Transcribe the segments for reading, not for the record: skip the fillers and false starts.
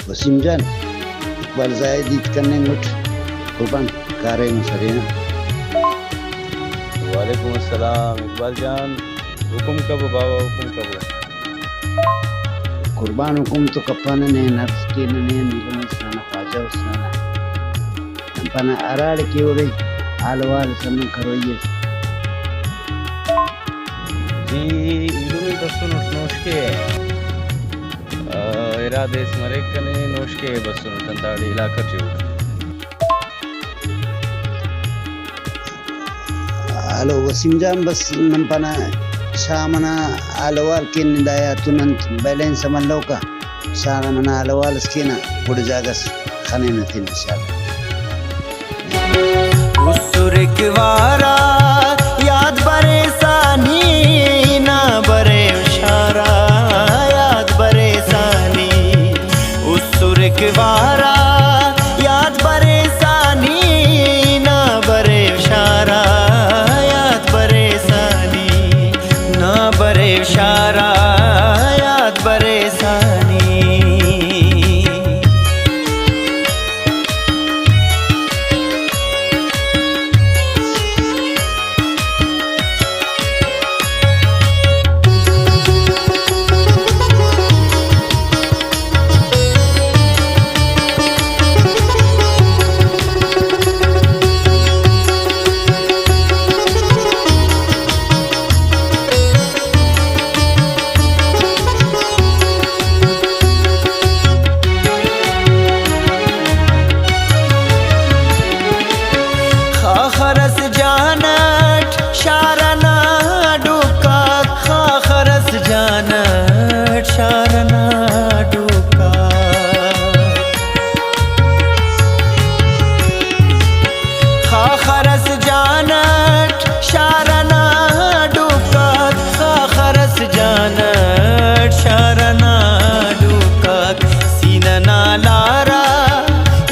वसीम जान Iqbal Zaid करने मुठ कुर्बान कारे मसरिया वालेकुम अस्सलाम इकबाल जान। हुकुम कब बाबा, हुकुम कब? कुर्बान हुकुम तो कपन ने नफ्स के ने निगम sana faja usana pana aral के ओरे आलवाल सन करोये जी इलुमी बसुन नोशके इरादे स्मरेकने नोशके बसुन तंदाड़ी इलाका चूट alo wasim jam bas nampana shamana alawal kin daya tunant balance samalauka shamana alawal skina budjagas khane natin inshallah उसुर किवारा याद बरेसानी ना बरे इशारा याद बरेसानी उसुर किवारा याद बरेसानी ना बरे इशारा याद बरेसानी ना बरे इशारा याद बरेसानी खरस जानट शारना डुका खरस जानट शारना डुका खरस जानट शारना डुका खरस जानट शारना डुका सीनना लारा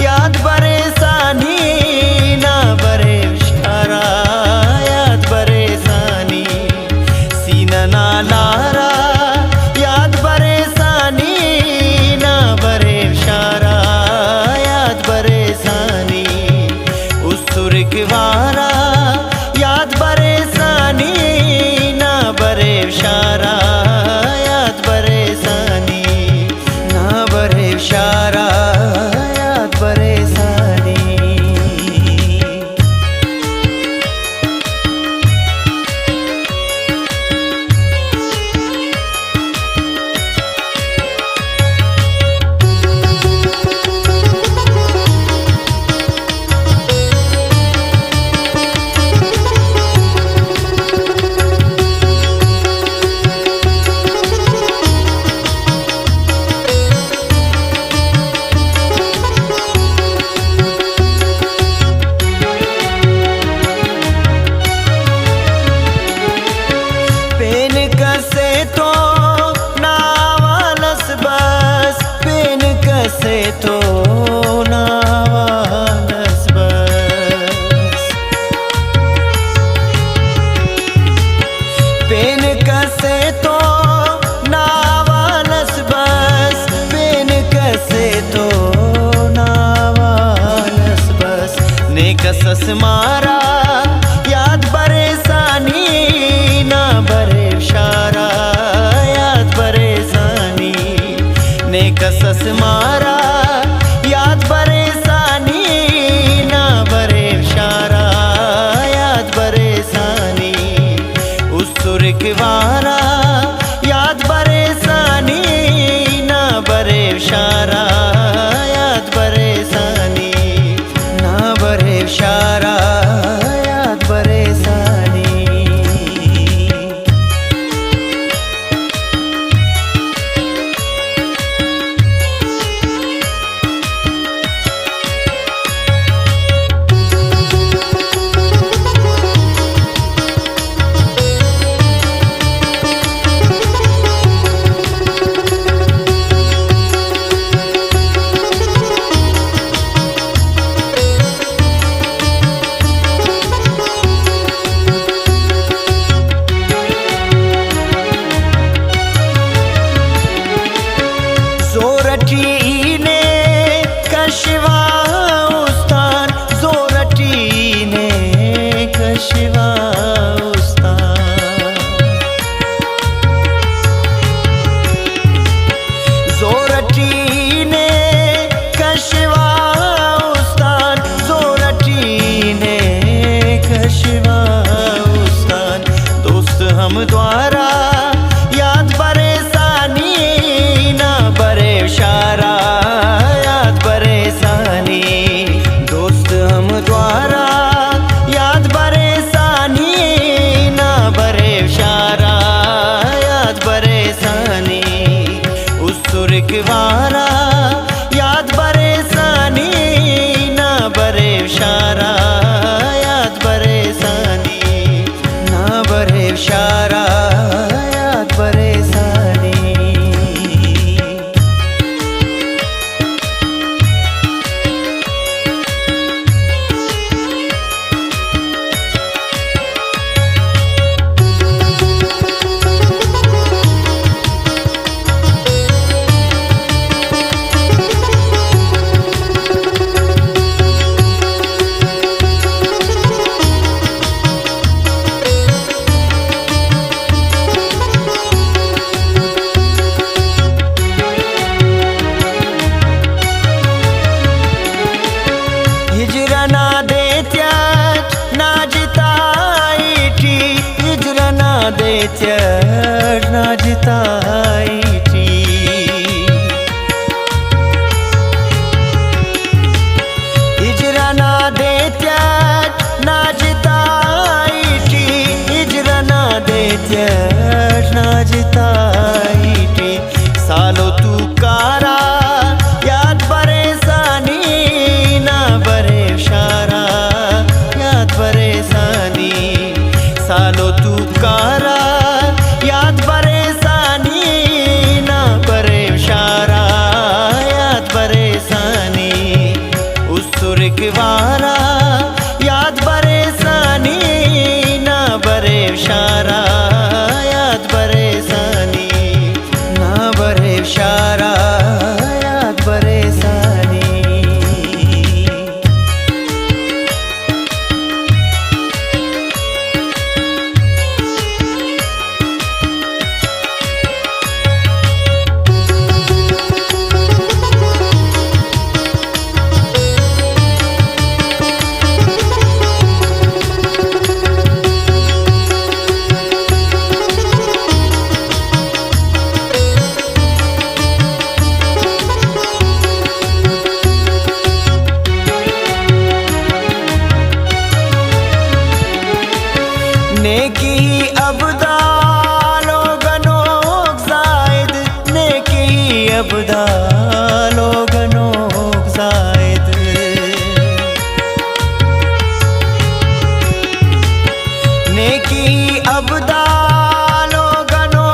याद बरेसानी ना बरे याद बरेसानी सीनना लारा याद बरेसानी ना बरे इशारा याद बरेसानी उसुर किवारा याद बरेसानी ना बरे इशारा याद बरेसानी ना बरे इशारा याद बरेसानी पेन कसे तो नावालस बस पेन कसे तो नावालस बस पेन कसे तो नावालस बस पेन कसे तो नावालस बस ने कसस मारा याद बरेसानी ना बरे इशारा याद बरेसानी ने कसस मारा याद बरेसानी ना बरे इशारा याद बरेसानी उसुर किवारा याद बरेसानी ना बरे इशारा याद बरेसानी ना बरे इशारा याद बरेसानी सोरठी ने सुर्गवारा याद परेशानी ना बरे शारा याद परेशानी ना बरे शारा याद परेशानी हिजरना देत्यात नाजिताईटी हिजरना देत्यात नाजिताईटी हिजरना देत्यात नाजिताईटी हिजरना देत्यात नाजिताईटी सालो तू कारा याद परेशानी ना बरे शारा याद परेशानी सालो तू कारा याद परेशानी ना बरे शारा याद परेशानी उस सुर्गवारा याद परेशानी ना बरे शारा याद परेशानी ना बरे शारा याद परेशानी नेकी अबदा लोगनो जायद नेकी अबदा लोगनो जायद नेकी अबदा लोगनो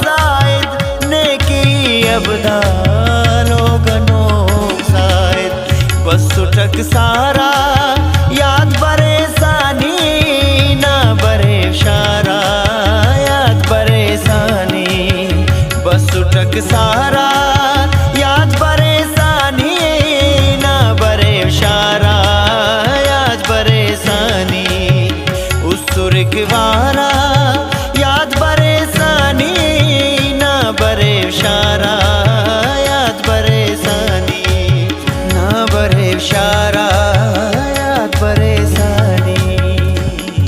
जायद नेकी अबदा लोगनो जायद बस सुटक सारा याद परेशानी ना बरे शारा याद परेशानी बस सुटक सारा याद परेशानी ना बरे शारा याद परेशानी उस सुर्गवारा याद परेशानी ना बरे शारा याद परेशानी ना बरे शारा